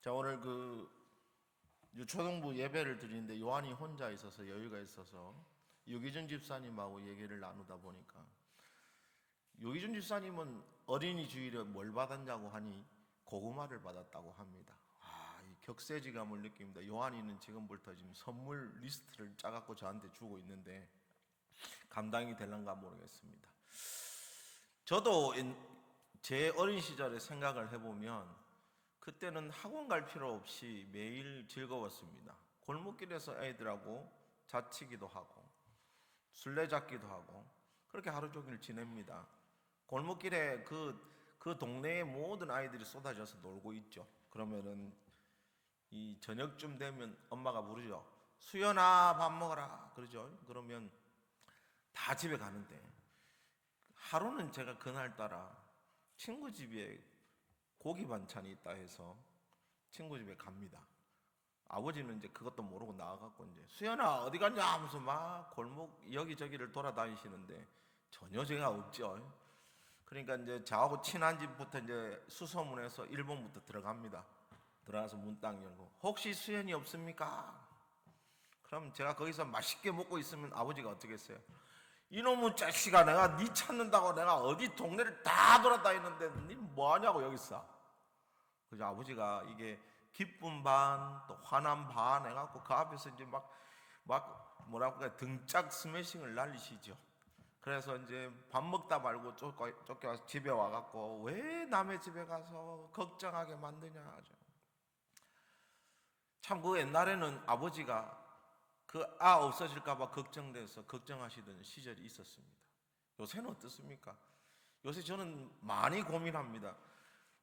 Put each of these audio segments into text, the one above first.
자, 오늘 유초등부 예배를 드리는데 요한이 혼자 있어서 여유가 있어서 유기준 집사님하고 얘기를 나누다 보니까 유기준 집사님은 어린이 주일에 뭘 받았냐고 하니 고구마를 받았다고 합니다. 이 격세지감을 느낍니다. 요한이는 지금부터 지금 선물 리스트를 짜갖고 저한테 주고 있는데 감당이 될런가 모르겠습니다. 저도 제 어린 시절에 생각을 해보면 그때는 학원 갈 필요 없이 매일 즐거웠습니다. 골목길에서 애들하고 자치기도 하고 술래잡기도 하고 그렇게 하루 종일 지냅니다. 골목길에 그 동네의 모든 아이들이 쏟아져서 놀고 있죠. 그러면은 이 저녁쯤 되면 엄마가 부르죠. 수연아 밥 먹어라 그러죠. 그러면 다 집에 가는데 하루는 제가 그날따라 친구 집에 고기 반찬이 있다 해서 친구 집에 갑니다. 아버지는 이제 그것도 모르고 나와갖고 이제 수연아 어디 갔냐 하면서 막 골목 여기저기를 돌아다니시는데 전혀 제가 없죠. 그러니까 이제 저하고 친한 집부터 이제 수소문해서 1번부터 들어갑니다. 들어가서 문 딱 열고 혹시 수연이 없습니까? 그럼 제가 거기서 맛있게 먹고 있으면 아버지가 어떻겠어요? 이놈의 자식아 내가 네 찾는다고 내가 어디 동네를 다 돌아다니는데 네 뭐하냐고 여기 있어. 그래서 아버지가 이게 기쁨 반 또 화남 반 해갖고 그 앞에서 이제 막 뭐라고 할까 등짝 스매싱을 날리시죠. 그래서 이제 밥 먹다 말고 쫓겨와서 집에 와갖고 왜 남의 집에 가서 걱정하게 만드냐 하죠. 참 그 옛날에는 아버지가 그 없어질까봐 걱정돼서 걱정하시던 시절이 있었습니다. 요새는 어떻습니까? 요새 저는 많이 고민합니다.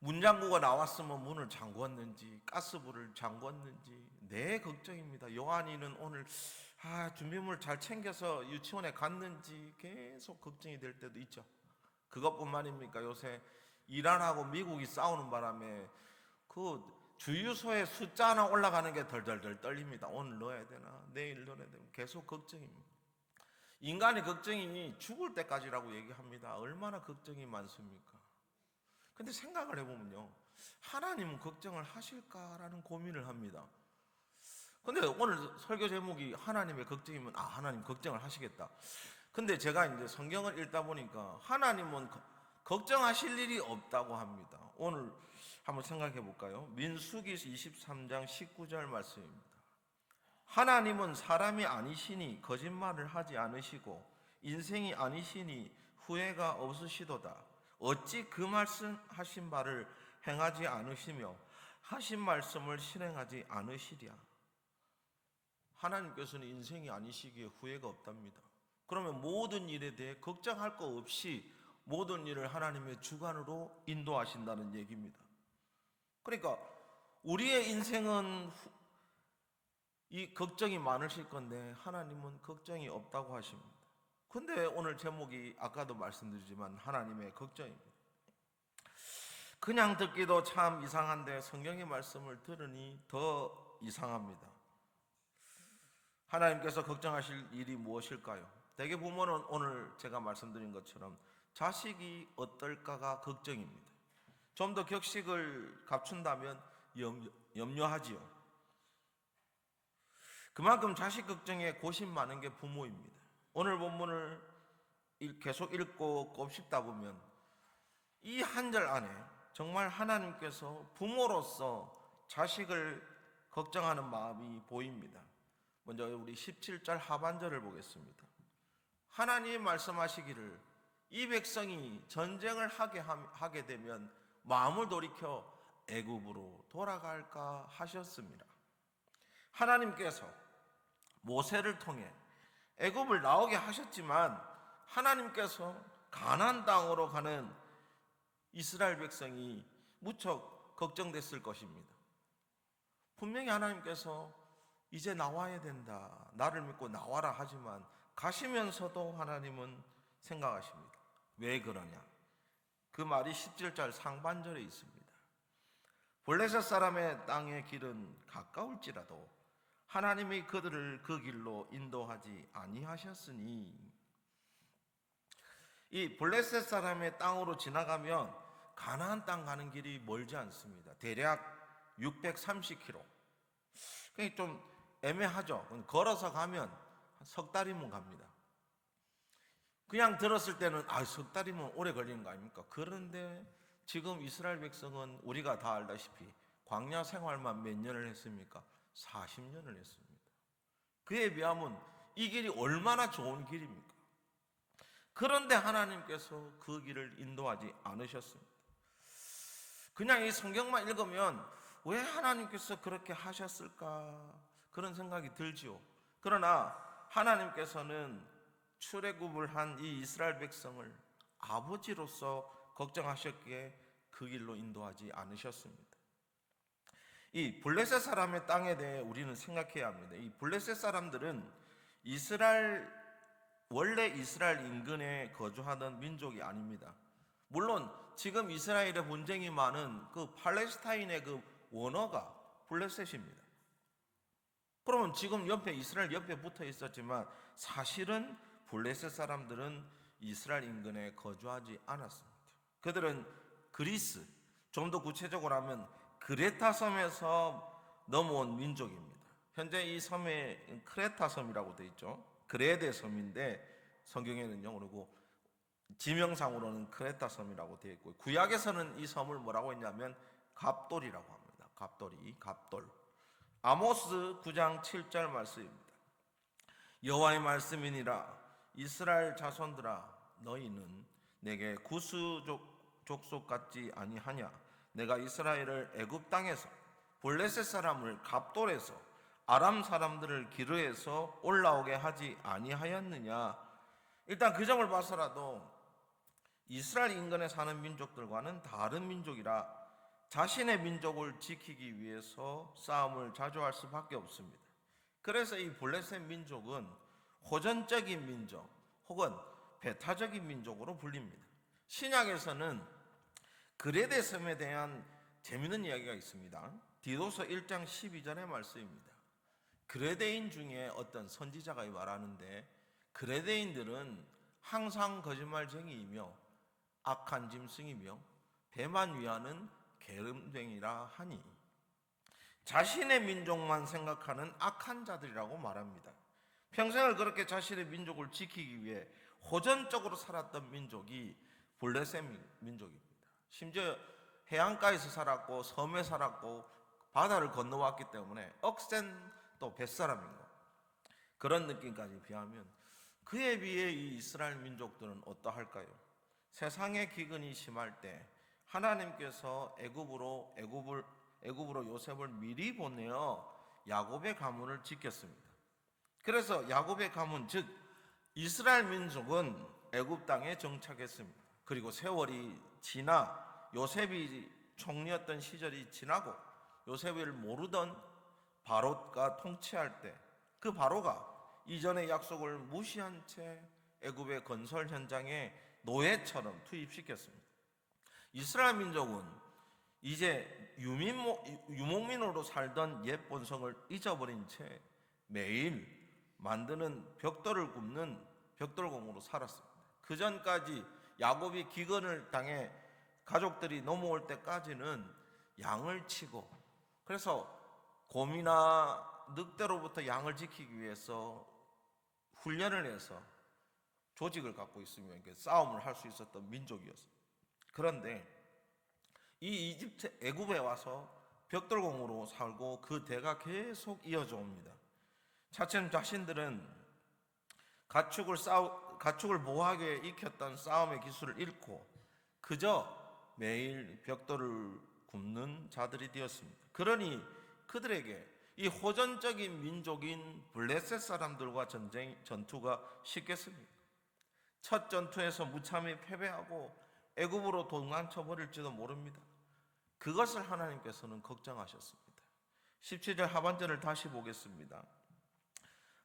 문잠그가 나왔으면 문을 잠궜는지 가스불을 잠궜는지 내 걱정입니다. 요한이는 오늘 준비물 잘 챙겨서 유치원에 갔는지 계속 걱정이 될 때도 있죠. 그것뿐만입니까? 요새 이란하고 미국이 싸우는 바람에 그 주유소에 숫자 하나 올라가는 게 덜덜덜 떨립니다. 오늘 넣어야 되나 내일 넣어야 되나 계속 걱정입니다. 인간의 걱정이 죽을 때까지라고 얘기합니다. 얼마나 걱정이 많습니까? 근데 생각을 해보면요, 하나님은 걱정을 하실까라는 고민을 합니다. 근데 오늘 설교 제목이 하나님의 걱정이면 하나님 걱정을 하시겠다. 근데 제가 이제 성경을 읽다 보니까 하나님은 걱정하실 일이 없다고 합니다. 오늘 한번 생각해 볼까요? 민수기 23장 19절 말씀입니다. 하나님은 사람이 아니시니 거짓말을 하지 않으시고 인생이 아니시니 후회가 없으시도다. 어찌 그 말씀하신 바를 행하지 않으시며 하신 말씀을 실행하지 않으시랴. 하나님께서는 인생이 아니시기에 후회가 없답니다. 그러면 모든 일에 대해 걱정할 거 없이 모든 일을 하나님의 주관으로 인도하신다는 얘기입니다. 그러니까 우리의 인생은 이 걱정이 많으실 건데 하나님은 걱정이 없다고 하십니다. 근데 오늘 제목이 아까도 말씀드리지만 하나님의 걱정입니다. 그냥 듣기도 참 이상한데 성경의 말씀을 들으니 더 이상합니다. 하나님께서 걱정하실 일이 무엇일까요? 대개 부모는 오늘 제가 말씀드린 것처럼 자식이 어떨까가 걱정입니다. 좀 더 격식을 갖춘다면 염려하지요. 그만큼 자식 걱정에 고심 많은 게 부모입니다. 오늘 본문을 계속 읽고 곱씹다 보면 이 한 절 안에 정말 하나님께서 부모로서 자식을 걱정하는 마음이 보입니다. 먼저 우리 17절 하반절을 보겠습니다. 하나님이 말씀하시기를 이 백성이 전쟁을 하게 되면 마음을 돌이켜 애굽으로 돌아갈까 하셨습니다. 하나님께서 모세를 통해 애굽을 나오게 하셨지만 하나님께서 가나안 땅으로 가는 이스라엘 백성이 무척 걱정됐을 것입니다. 분명히 하나님께서 이제 나와야 된다, 나를 믿고 나와라 하지만 가시면서도 하나님은 생각하십니다. 왜 그러냐? 그 말이 17절 상반절에 있습니다. 블레셋 사람의 땅의 길은 가까울지라도 하나님이 그들을 그 길로 인도하지 아니하셨으니, 이 블레셋 사람의 땅으로 지나가면 가나안 땅 가는 길이 멀지 않습니다. 대략 630km. 그게 좀 애매하죠. 걸어서 가면 석 달이면 갑니다. 그냥 들었을 때는 석 달이면 오래 걸리는 거 아닙니까? 그런데 지금 이스라엘 백성은 우리가 다 알다시피 광야 생활만 몇 년을 했습니까? 40년을 했습니다. 그에 비하면 이 길이 얼마나 좋은 길입니까? 그런데 하나님께서 그 길을 인도하지 않으셨습니다. 그냥 이 성경만 읽으면 왜 하나님께서 그렇게 하셨을까? 그런 생각이 들지요. 그러나 하나님께서는 출애굽을 한 이 이스라엘 백성을 아버지로서 걱정하셨기에 그 길로 인도하지 않으셨습니다. 이 블레셋 사람의 땅에 대해 우리는 생각해야 합니다. 이 블레셋 사람들은 원래 이스라엘 인근에 거주하던 민족이 아닙니다. 물론 지금 이스라엘의 분쟁이 많은 그 팔레스타인의 그 원어가 블레셋입니다. 그러면 지금 이스라엘 옆에 붙어 있었지만 사실은 블레셋 사람들은 이스라엘 인근에 거주하지 않았습니다. 그들은 그리스, 좀 더 구체적으로 하면 크레타 섬에서 넘어온 민족입니다. 현재 이 섬에 크레타 섬이라고 되어 있죠. 그레데 섬인데 성경에는요, 그리고 지명상으로는 크레타 섬이라고 되어 있고, 구약에서는 이 섬을 뭐라고 했냐면 갑돌이라고 합니다. 갑돌. 아모스 9장 7절 말씀입니다. 여호와의 말씀이니라. 이스라엘 자손들아, 너희는 내게 구스 족속 같지 아니하냐? 내가 이스라엘을 애굽 땅에서 블레셋 사람을 갑돌에서 아람 사람들을 기르에서 올라오게 하지 아니하였느냐? 일단 그 점을 봐서라도 이스라엘 인근에 사는 민족들과는 다른 민족이라 자신의 민족을 지키기 위해서 싸움을 자주 할 수밖에 없습니다. 그래서 이 블레셋 민족은 호전적인 민족 혹은 배타적인 민족으로 불립니다. 신약에서는 그레데 섬에 대한 재미있는 이야기가 있습니다. 디도서 1장 12절의 말씀입니다. 그레데인 중에 어떤 선지자가 말하는데, 그레데인들은 항상 거짓말쟁이이며 악한 짐승이며 배만 위하는 게으름쟁이라 하니, 자신의 민족만 생각하는 악한 자들이라고 말합니다. 평생을 그렇게 자신의 민족을 지키기 위해 호전적으로 살았던 민족이 블레셋 민족입니다. 심지어 해안가에서 살았고 섬에 살았고 바다를 건너왔기 때문에 억센 또 뱃사람인 것, 그런 느낌까지 비하면 그에 비해 이 이스라엘 민족들은 어떠할까요? 세상의 기근이 심할 때 하나님께서 애굽으로 요셉을 미리 보내어 야곱의 가문을 지켰습니다. 그래서 야곱의 가문, 즉 이스라엘 민족은 애굽 땅에 정착했습니다. 그리고 세월이 지나 요셉이 총리였던 시절이 지나고 요셉을 모르던 바로가 통치할 때 그 바로가 이전의 약속을 무시한 채 애굽의 건설 현장에 노예처럼 투입시켰습니다. 이스라엘 민족은 이제 유목민으로 살던 옛 본성을 잊어버린 채 매일 만드는 벽돌을 굽는 벽돌공으로 살았습니다. 그 전까지 야곱이 기근을 당해 가족들이 넘어올 때까지는 양을 치고, 그래서 곰이나 늑대로부터 양을 지키기 위해서 훈련을 해서 조직을 갖고 있으면 싸움을 할 수 있었던 민족이었어요. 그런데 이 이집트 애굽에 와서 벽돌공으로 살고 그 대가 계속 이어져 옵니다. 자신들은 가축을 보호하기 위해 익혔던 싸움의 기술을 잃고 그저 매일 벽돌을 굽는 자들이 되었습니다. 그러니 그들에게 이 호전적인 민족인 블레셋 사람들과 전투가 쉽겠습니까? 첫 전투에서 무참히 패배하고 애굽으로 도망쳐 버릴지도 모릅니다. 그것을 하나님께서는 걱정하셨습니다. 17절 하반절을 다시 보겠습니다.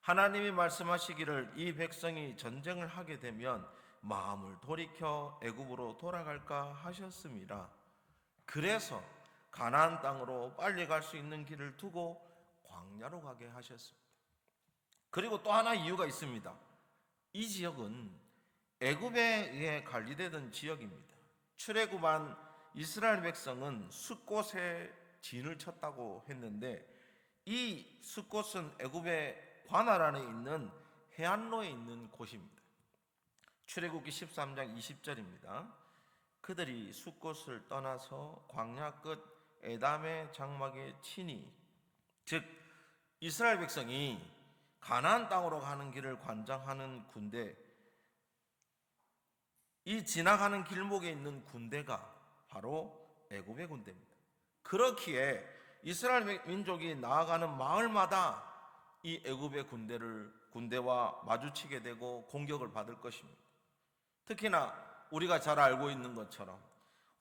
하나님이 말씀하시기를 이 백성이 전쟁을 하게 되면 마음을 돌이켜 애굽으로 돌아갈까 하셨습니다. 그래서 가나안 땅으로 빨리 갈 수 있는 길을 두고 광야로 가게 하셨습니다. 그리고 또 하나 이유가 있습니다. 이 지역은 애굽에 의해 관리되던 지역입니다. 출애굽한 이스라엘 백성은 숫곳에 진을 쳤다고 했는데, 이 숫곳은 애굽의 관할 안에 있는 해안로에 있는 곳입니다. 출애굽기 13장 20절입니다. 그들이 숫곳을 떠나서 광야 끝 에담의 장막에 치니, 즉 이스라엘 백성이 가나안 땅으로 가는 길을 관장하는 군대, 이 지나가는 길목에 있는 군대가 바로 애굽의 군대입니다. 그렇기에 이스라엘 민족이 나아가는 마을마다 이 애굽의 군대와 마주치게 되고 공격을 받을 것입니다. 특히나 우리가 잘 알고 있는 것처럼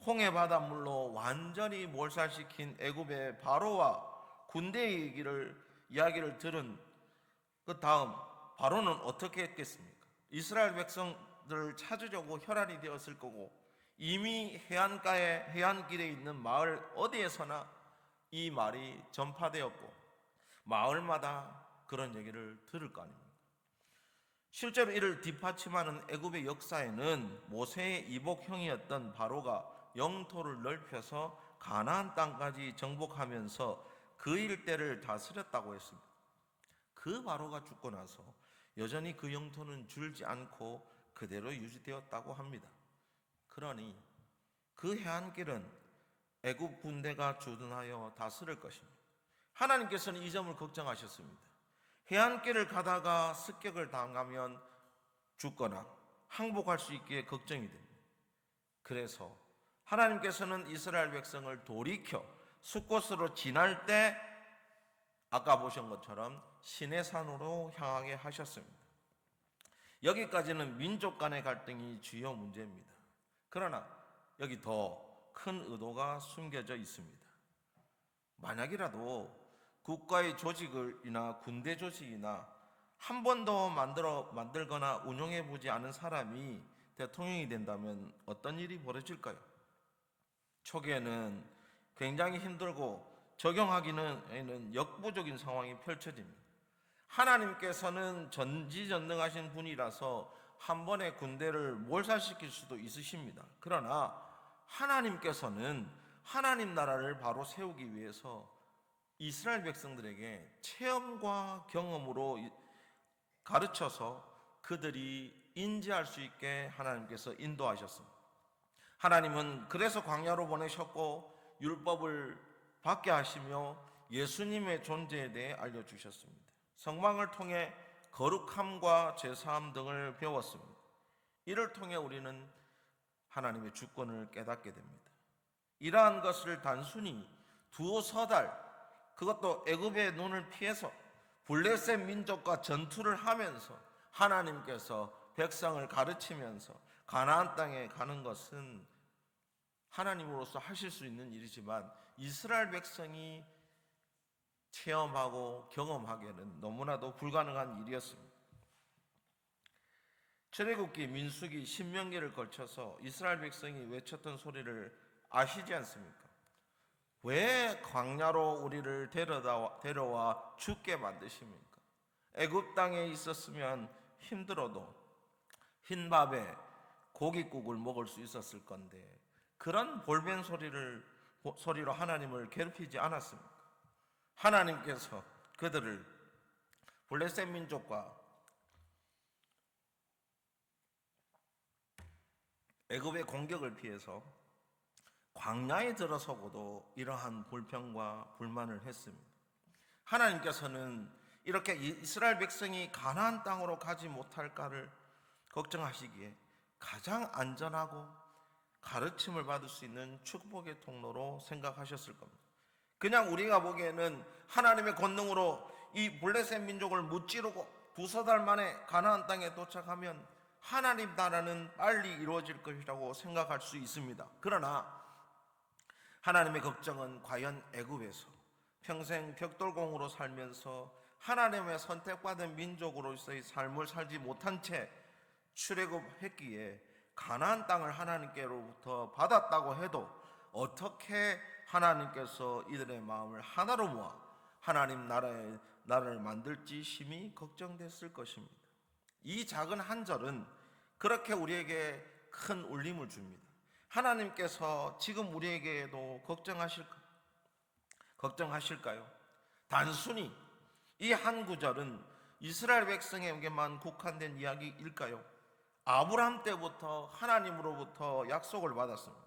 홍해 바닷물로 완전히 몰살시킨 애굽의 바로와 군대의 이야기를 들은 그 다음 바로는 어떻게 했겠습니까? 이스라엘 백성들을 찾으려고 혈안이 되었을 거고, 이미 해안길에 있는 마을 어디에서나 이 말이 전파되었고 마을마다 그런 얘기를 들을 거 아닙니까? 실제로 이를 뒷받침하는 애굽의 역사에는 모세의 이복형이었던 바로가 영토를 넓혀서 가나안 땅까지 정복하면서 그 일대를 다스렸다고 했습니다. 그 바로가 죽고 나서 여전히 그 영토는 줄지 않고 그대로 유지되었다고 합니다. 그러니 그 해안길은 애굽 군대가 주둔하여 다스릴 것입니다. 하나님께서는 이 점을 걱정하셨습니다. 해안길을 가다가 습격을 당하면 죽거나 항복할 수 있기에 걱정이 됩니다. 그래서 하나님께서는 이스라엘 백성을 돌이켜 숫곳으로 지날 때 아까 보신 것처럼 시내산으로 향하게 하셨습니다. 여기까지는 민족 간의 갈등이 주요 문제입니다. 그러나 여기 더 큰 의도가 숨겨져 있습니다. 만약이라도 국가의 조직이나 군대 조직이나 한 번도 만들거나 운영해 보지 않은 사람이 대통령이 된다면 어떤 일이 벌어질까요? 초기에는 굉장히 힘들고 적용하기는 역부족인 상황이 펼쳐집니다. 하나님께서는 전지전능하신 분이라서 한 번에 군대를 몰살시킬 수도 있으십니다. 그러나 하나님께서는 하나님 나라를 바로 세우기 위해서 이스라엘 백성들에게 체험과 경험으로 가르쳐서 그들이 인지할 수 있게 하나님께서 인도하셨습니다. 하나님은 그래서 광야로 보내셨고 율법을 받게 하시며 예수님의 존재에 대해 알려주셨습니다. 성막을 통해 거룩함과 제사함 등을 배웠습니다. 이를 통해 우리는 하나님의 주권을 깨닫게 됩니다. 이러한 것을 단순히 두어 달, 그것도 애굽의 눈을 피해서 블레셋 민족과 전투를 하면서 하나님께서 백성을 가르치면서 가나안 땅에 가는 것은 하나님으로서 하실 수 있는 일이지만 이스라엘 백성이 체험하고 경험하기에는 너무나도 불가능한 일이었습니다. 출애굽기, 민수기, 신명기를 걸쳐서 이스라엘 백성이 외쳤던 소리를 아시지 않습니까? 왜 광야로 우리를 데려와 죽게 만드십니까? 애굽 땅에 있었으면 힘들어도 흰밥에 고깃국을 먹을 수 있었을 건데 그런 볼멘 소리로 하나님을 괴롭히지 않았습니까? 하나님께서 그들을 블레셋 민족과 애굽의 공격을 피해서 광야에 들어서고도 이러한 불평과 불만을 했습니다. 하나님께서는 이렇게 이스라엘 백성이 가나안 땅으로 가지 못할까를 걱정하시기에 가장 안전하고 가르침을 받을 수 있는 축복의 통로로 생각하셨을 겁니다. 그냥 우리가 보기에는 하나님의 권능으로 이 블레셋 민족을 무찌르고 두세 달 만에 가나안 땅에 도착하면 하나님 나라는 빨리 이루어질 것이라고 생각할 수 있습니다. 그러나 하나님의 걱정은 과연 애굽에서 평생 벽돌공으로 살면서 하나님의 선택받은 민족으로서의 삶을 살지 못한 채 출애굽했기에 가나안 땅을 하나님께로부터 받았다고 해도 어떻게 하나님께서 이들의 마음을 하나로 모아 하나님 나라를 만들지 심히 걱정됐을 것입니다. 이 작은 한 절은 그렇게 우리에게 큰 울림을 줍니다. 하나님께서 지금 우리에게도 걱정하실까? 걱정하실까요? 단순히 이 한 구절은 이스라엘 백성에게만 국한된 이야기일까요? 아브라함 때부터 하나님으로부터 약속을 받았습니다.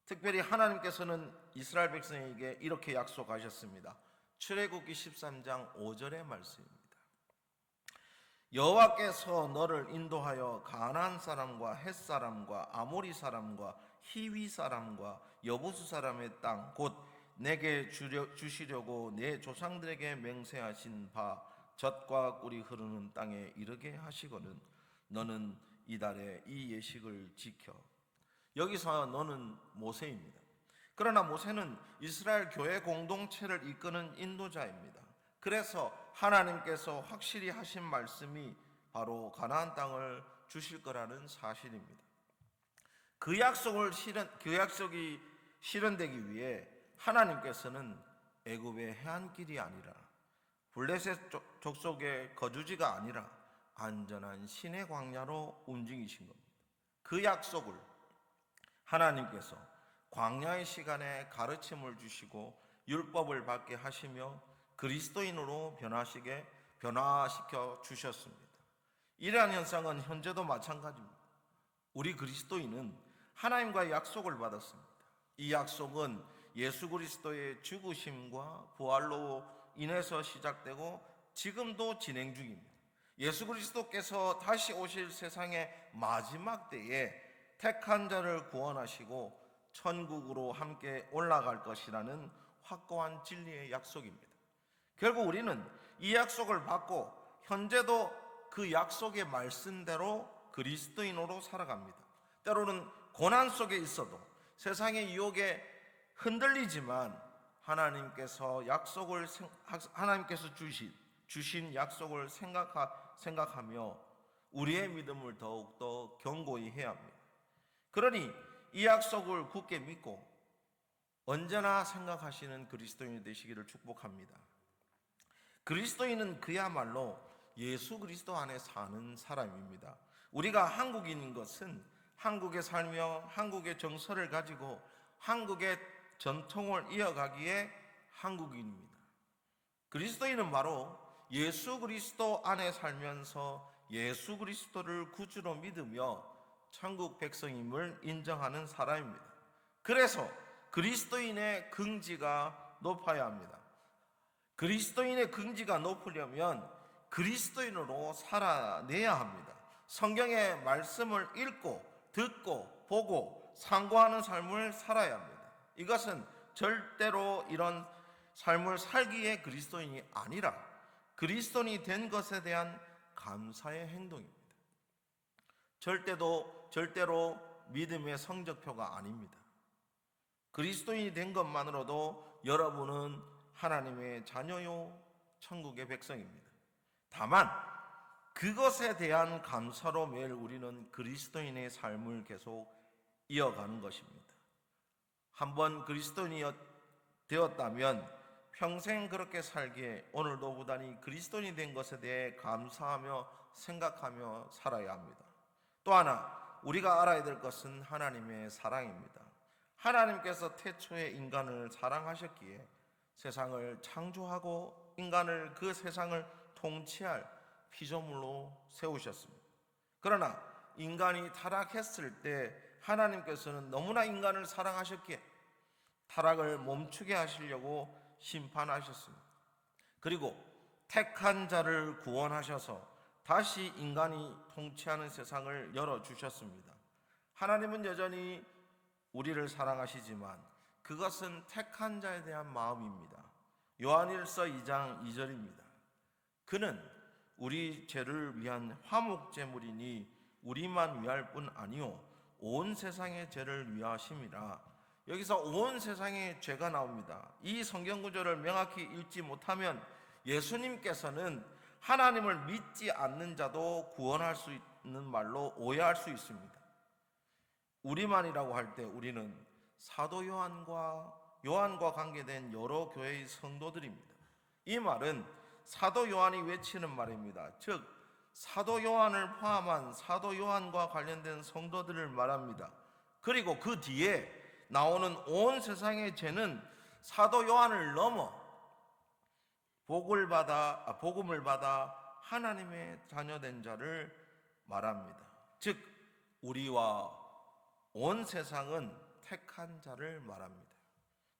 특별히 하나님께서는 이스라엘 백성에게 이렇게 약속하셨습니다. 출애굽기 13장 5절의 말씀입니다. 여호와께서 너를 인도하여 가나안 사람과 헷 사람과 아모리 사람과 히위 사람과 여부수 사람의 땅 곧 내게 주시려고 내 조상들에게 맹세하신 바 젖과 꿀이 흐르는 땅에 이르게 하시거든 너는 이달에 이 예식을 지켜. 여기서 너는 모세입니다. 그러나 모세는 이스라엘 교회 공동체를 이끄는 인도자입니다. 그래서 하나님께서 확실히 하신 말씀이 바로 가나안 땅을 주실 거라는 사실입니다. 그 약속이 실현되기 위해 하나님께서는 애굽의 해안길이 아니라 블레셋 족속의 거주지가 아니라 안전한 시내 광야로 움직이신 겁니다. 그 약속을 하나님께서 광야의 시간에 가르침을 주시고 율법을 받게 하시며 그리스도인으로 변화시켜 주셨습니다. 이러한 현상은 현재도 마찬가지입니다. 우리 그리스도인은 하나님과의 약속을 받았습니다. 이 약속은 예수 그리스도의 죽으심과 부활로 인해서 시작되고 지금도 진행 중입니다. 예수 그리스도께서 다시 오실 세상의 마지막 때에 택한 자를 구원하시고 천국으로 함께 올라갈 것이라는 확고한 진리의 약속입니다. 결국 우리는 이 약속을 받고 현재도 그 약속의 말씀대로 그리스도인으로 살아갑니다. 때로는 고난 속에 있어도 세상의 유혹에 흔들리지만 하나님께서 주신 약속을 생각하며 우리의 믿음을 더욱더 견고히 해야 합니다. 그러니 이 약속을 굳게 믿고 언제나 생각하시는 그리스도인이 되시기를 축복합니다. 그리스도인은 그야말로 예수 그리스도 안에 사는 사람입니다. 우리가 한국인인 것은 한국에 살며 한국의 정서를 가지고 한국의 전통을 이어가기에 한국인입니다. 그리스도인은 바로 예수 그리스도 안에 살면서 예수 그리스도를 구주로 믿으며 천국 백성임을 인정하는 사람입니다. 그래서 그리스도인의 긍지가 높아야 합니다. 그리스도인의 긍지가 높으려면 그리스도인으로 살아내야 합니다. 성경의 말씀을 읽고 듣고 보고 상고하는 삶을 살아야 합니다. 이것은 절대로 이런 삶을 살기에 그리스도인이 아니라 그리스도인이 된 것에 대한 감사의 행동입니다. 절대로 믿음의 성적표가 아닙니다. 그리스도인이 된 것만으로도 여러분은 하나님의 자녀요 천국의 백성입니다. 다만 그것에 대한 감사로 매일 우리는 그리스도인의 삶을 계속 이어가는 것입니다. 한번 그리스도인이 되었다면 평생 그렇게 살기에 오늘도 부단히 그리스도인이 된 것에 대해 감사하며 생각하며 살아야 합니다. 또 하나 우리가 알아야 될 것은 하나님의 사랑입니다. 하나님께서 태초에 인간을 사랑하셨기에 세상을 창조하고 인간을 그 세상을 통치할 피조물로 세우셨습니다. 그러나 인간이 타락했을 때 하나님께서는 너무나 인간을 사랑하셨기에 타락을 멈추게 하시려고 심판하셨습니다. 그리고 택한 자를 구원하셔서 다시 인간이 통치하는 세상을 열어주셨습니다. 하나님은 여전히 우리를 사랑하시지만 그것은 택한 자에 대한 마음입니다. 요한일서 2장 2절입니다. 그는 우리 죄를 위한 화목제물이니 우리만 위할 뿐 아니요 온 세상의 죄를 위하심이라. 여기서 온 세상의 죄가 나옵니다. 이 성경 구절을 명확히 읽지 못하면 예수님께서는 하나님을 믿지 않는 자도 구원할 수 있는 말로 오해할 수 있습니다. 우리만이라고 할 때 우리는 사도 요한과 관계된 여러 교회의 성도들입니다. 이 말은 사도 요한이 외치는 말입니다. 즉 사도 요한을 포함한 사도 요한과 관련된 성도들을 말합니다. 그리고 그 뒤에 나오는 온 세상의 죄는 사도 요한을 넘어 복음을 받아 하나님의 자녀된 자를 말합니다. 즉 우리와 온 세상은 택한 자를 말합니다.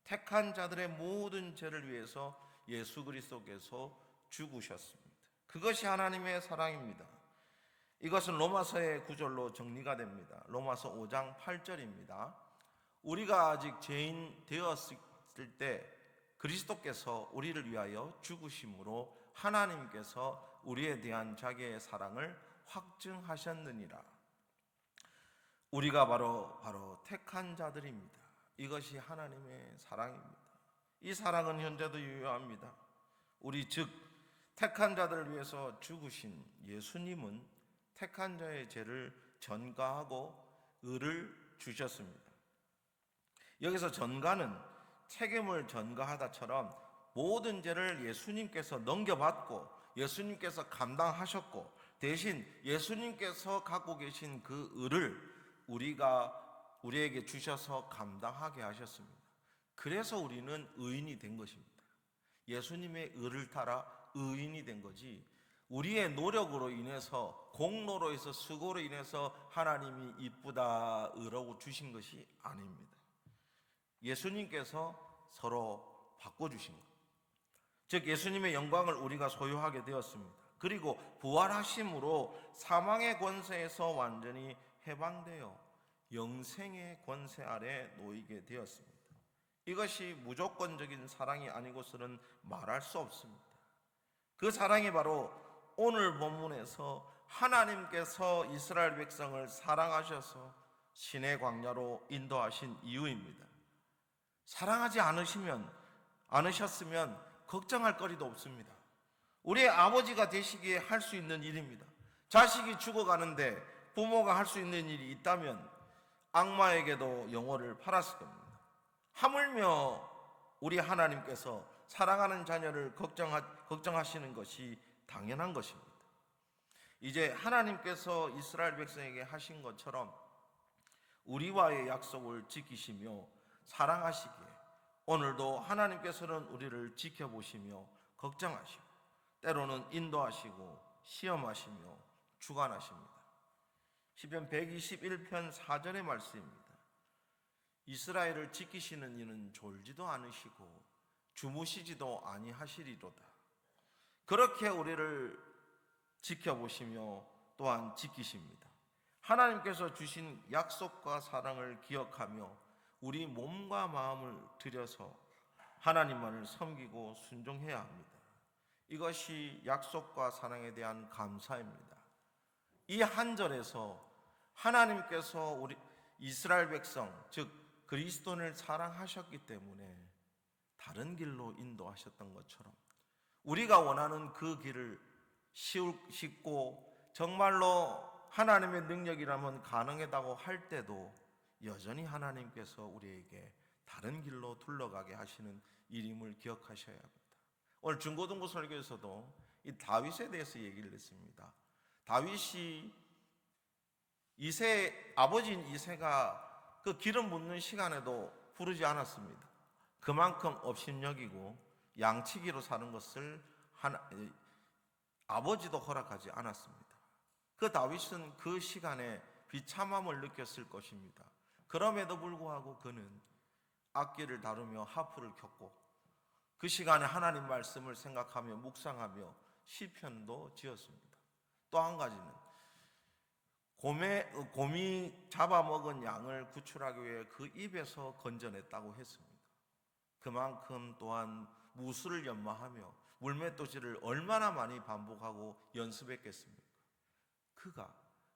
택한 자들의 모든 죄를 위해서 예수 그리스도께서 죽으셨습니다. 그것이 하나님의 사랑입니다. 이것은 로마서의 구절로 정리가 됩니다. 로마서 5장 8절입니다. 우리가 아직 죄인 되었을 때 그리스도께서 우리를 위하여 죽으심으로 하나님께서 우리에 대한 자기의 사랑을 확증하셨느니라. 우리가 바로 택한 자들입니다. 이것이 하나님의 사랑입니다. 이 사랑은 현재도 유효합니다. 우리 즉 택한 자들을 위해서 죽으신 예수님은 택한 자의 죄를 전가하고 의를 주셨습니다. 여기서 전가는 책임을 전가하다처럼 모든 죄를 예수님께서 넘겨받고 예수님께서 감당하셨고 대신 예수님께서 갖고 계신 그 의를 우리에게 주셔서 감당하게 하셨습니다. 그래서 우리는 의인이 된 것입니다. 예수님의 의를 따라 의인이 된 거지 우리의 노력으로 인해서 공로로 해서 수고로 인해서 하나님이 이쁘다 의라고 주신 것이 아닙니다. 예수님께서 서로 바꿔주신 것, 즉 예수님의 영광을 우리가 소유하게 되었습니다. 그리고 부활하심으로 사망의 권세에서 완전히 해방되어 영생의 권세 아래 놓이게 되었습니다. 이것이 무조건적인 사랑이 아니고서는 말할 수 없습니다. 그 사랑이 바로 오늘 본문에서 하나님께서 이스라엘 백성을 사랑하셔서 신의 광야로 인도하신 이유입니다. 사랑하지 않으셨으면 걱정할 거리도 없습니다. 우리의 아버지가 되시기에 할 수 있는 일입니다. 자식이 죽어가는데 부모가 할 수 있는 일이 있다면 악마에게도 영혼을 팔았을 겁니다. 하물며 우리 하나님께서 사랑하는 자녀를 걱정하시는 것이 당연한 것입니다. 이제 하나님께서 이스라엘 백성에게 하신 것처럼 우리와의 약속을 지키시며 사랑하시기에 오늘도 하나님께서는 우리를 지켜보시며 걱정하시고 때로는 인도하시고 시험하시며 주관하십니다. 시편 121편 4절의 말씀입니다. 이스라엘을 지키시는 이는 졸지도 않으시고 주무시지도 아니하시리로다. 그렇게 우리를 지켜보시며 또한 지키십니다. 하나님께서 주신 약속과 사랑을 기억하며 우리 몸과 마음을 들여서 하나님만을 섬기고 순종해야 합니다. 이것이 약속과 사랑에 대한 감사입니다. 이 한 절에서 하나님께서 우리 이스라엘 백성 즉 그리스도를 사랑하셨기 때문에 다른 길로 인도하셨던 것처럼 우리가 원하는 그 길을 쉽고 정말로 하나님의 능력이라면 가능하다고 할 때도 여전히 하나님께서 우리에게 다른 길로 둘러가게 하시는 일임을 기억하셔야 합니다. 오늘 중고등부 설교에서도 이 다윗에 대해서 얘기를 했습니다. 다윗이 아버지인 이새가 그 기름 붓는 시간에도 부르지 않았습니다. 그만큼 업신여기고 양치기로 사는 것을 아버지도 허락하지 않았습니다. 그 다윗은 그 시간에 비참함을 느꼈을 것입니다. 그럼에도 불구하고 그는 악기를 다루며 하프를 켰고 그 시간에 하나님 말씀을 생각하며 묵상하며 시편도 지었습니다. 또 한 가지는 곰이 잡아먹은 양을 구출하기 위해 그 입에서 건져냈다고 했습니다. 그만큼 또한 무술을 연마하며 물맷도질을 얼마나 많이 반복하고 연습했겠습니까? 그가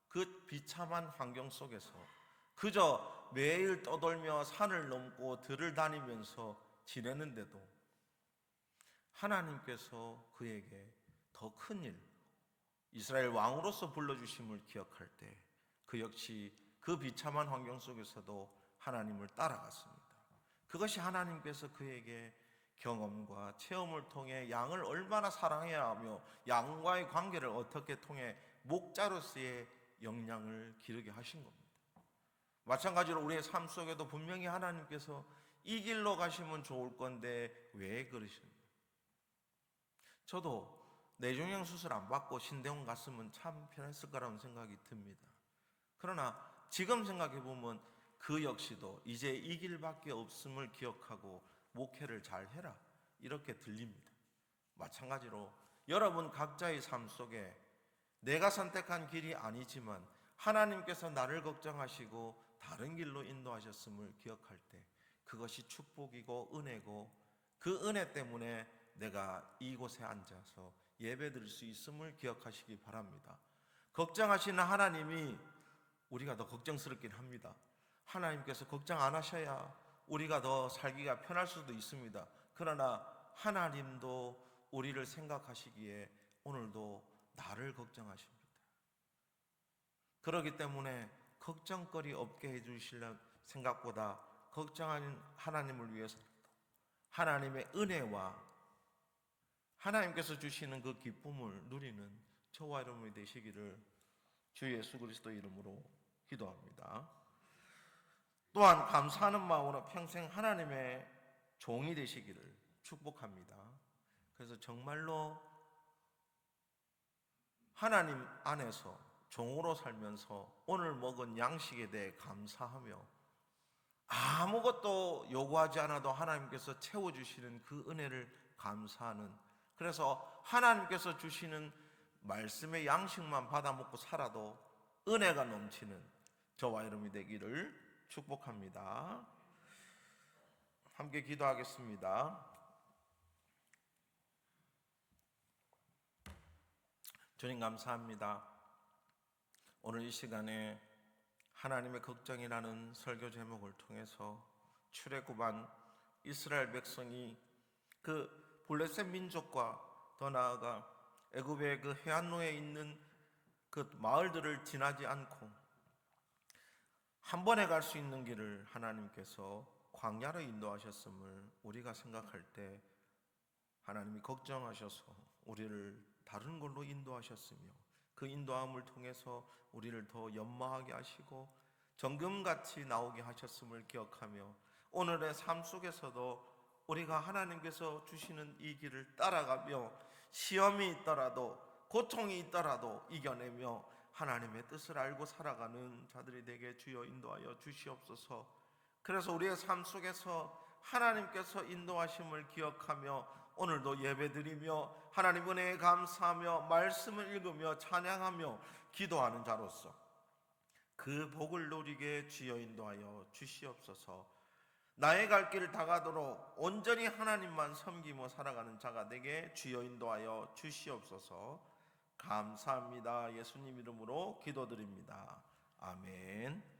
그 비참한 환경 속에서 그저 매일 떠돌며 산을 넘고 들을 다니면서 지내는데도 하나님께서 그에게 더 큰 일, 이스라엘 왕으로서 불러주심을 기억할 때 그 역시 그 비참한 환경 속에서도 하나님을 따라갔습니다. 그것이 하나님께서 그에게 경험과 체험을 통해 양을 얼마나 사랑해야 하며 양과의 관계를 어떻게 통해 목자로서의 역량을 기르게 하신 겁니다. 마찬가지로 우리의 삶 속에도 분명히 하나님께서 이 길로 가시면 좋을 건데 왜 그러시는? 저도 뇌종양 수술 안 받고 신대원 갔으면 참 편했을 거라는 생각이 듭니다. 그러나 지금 생각해 보면 그 역시도 이제 이 길밖에 없음을 기억하고 목회를 잘 해라 이렇게 들립니다. 마찬가지로 여러분 각자의 삶 속에 내가 선택한 길이 아니지만 하나님께서 나를 걱정하시고 다른 길로 인도하셨음을 기억할 때 그것이 축복이고 은혜고 그 은혜 때문에 내가 이곳에 앉아서 예배 드릴 수 있음을 기억하시기 바랍니다. 걱정하시는 하나님이 우리가 더 걱정스럽긴 합니다. 하나님께서 걱정 안 하셔야 우리가 더 살기가 편할 수도 있습니다. 그러나 하나님도 우리를 생각하시기에 오늘도 나를 걱정하십니다. 그렇기 때문에 걱정거리 없게 해주시려는 생각보다 걱정하는 하나님을 위해서 하나님의 은혜와 하나님께서 주시는 그 기쁨을 누리는 저와 여러분이 되시기를 주 예수 그리스도 이름으로 기도합니다. 또한 감사하는 마음으로 평생 하나님의 종이 되시기를 축복합니다. 그래서 정말로 하나님 안에서 종으로 살면서 오늘 먹은 양식에 대해 감사하며 아무것도 요구하지 않아도 하나님께서 채워주시는 그 은혜를 감사하는, 그래서 하나님께서 주시는 말씀의 양식만 받아 먹고 살아도 은혜가 넘치는 저와 여러분이 되기를 축복합니다. 함께 기도하겠습니다. 주님 감사합니다. 오늘 이 시간에 하나님의 걱정이라는 설교 제목을 통해서 출애굽한 이스라엘 백성이 그 블레셋 민족과 더 나아가 애굽의 그 해안로에 있는 그 마을들을 지나지 않고 한 번에 갈 수 있는 길을 하나님께서 광야로 인도하셨음을 우리가 생각할 때 하나님이 걱정하셔서 우리를 다른 걸로 인도하셨으며 그 인도함을 통해서 우리를 더 연마하게 하시고 정금같이 나오게 하셨음을 기억하며 오늘의 삶 속에서도 우리가 하나님께서 주시는 이 길을 따라가며 시험이 있더라도 고통이 있더라도 이겨내며 하나님의 뜻을 알고 살아가는 자들이 되게 주여 인도하여 주시옵소서. 그래서 우리의 삶 속에서 하나님께서 인도하심을 기억하며 오늘도 예배드리며 하나님 은혜에 감사하며 말씀을 읽으며 찬양하며 기도하는 자로서 그 복을 누리게 주여 인도하여 주시옵소서. 나의 갈 길을 다가도록 온전히 하나님만 섬기며 살아가는 자가 되게 주여 인도하여 주시옵소서. 감사합니다. 예수님 이름으로 기도드립니다. 아멘.